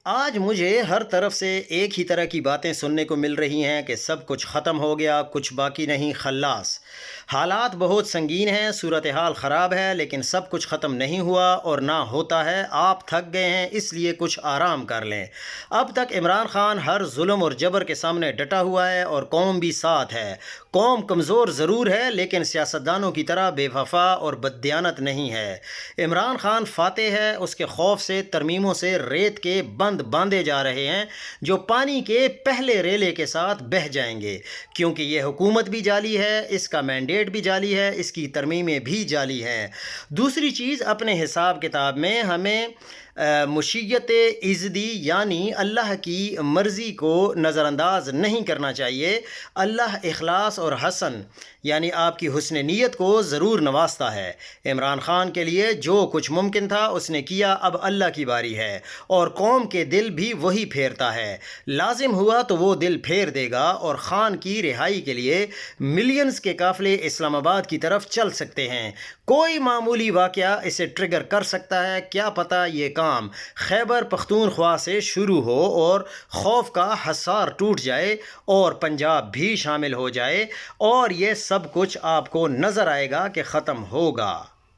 آج مجھے ہر طرف سے ایک ہی طرح کی باتیں سننے کو مل رہی ہیں کہ سب کچھ ختم ہو گیا، کچھ باقی نہیں، خلاص۔ حالات بہت سنگین ہیں، صورتحال خراب ہے، لیکن سب کچھ ختم نہیں ہوا اور نہ ہوتا ہے۔ آپ تھک گئے ہیں، اس لیے کچھ آرام کر لیں۔ اب تک عمران خان ہر ظلم اور جبر کے سامنے ڈٹا ہوا ہے اور قوم بھی ساتھ ہے۔ قوم کمزور ضرور ہے، لیکن سیاستدانوں کی طرح بے وفا اور بددیانت نہیں ہے۔ عمران خان فاتح ہے، اس کے خوف سے، ترمیموں سے ریت کے بند باندھے جا رہے ہیں جو پانی کے پہلے ریلے کے ساتھ بہہ جائیں گے، کیونکہ یہ حکومت بھی جعلی ہے، اس کا مینڈیٹ بھی جعلی ہے، اس کی ترمیمیں بھی جعلی ہیں۔ دوسری چیز، اپنے حساب کتاب میں ہمیں مشیت عزدی یعنی اللہ کی مرضی کو نظر انداز نہیں کرنا چاہیے۔ اللہ اخلاص اور حسن یعنی آپ کی حسن نیت کو ضرور نوازتا ہے۔ عمران خان کے لیے جو کچھ ممکن تھا اس نے کیا، اب اللہ کی باری ہے، اور قوم کے دل بھی وہی پھیرتا ہے۔ لازم ہوا تو وہ دل پھیر دے گا اور خان کی رہائی کے لیے ملینز کے قافلے اسلام آباد کی طرف چل سکتے ہیں۔ کوئی معمولی واقعہ اسے ٹریگر کر سکتا ہے، کیا پتہ یہ کام خیبر پختونخوا سے شروع ہو اور خوف کا حصار ٹوٹ جائے اور پنجاب بھی شامل ہو جائے، اور یہ سب کچھ آپ کو نظر آئے گا کہ ختم ہوگا۔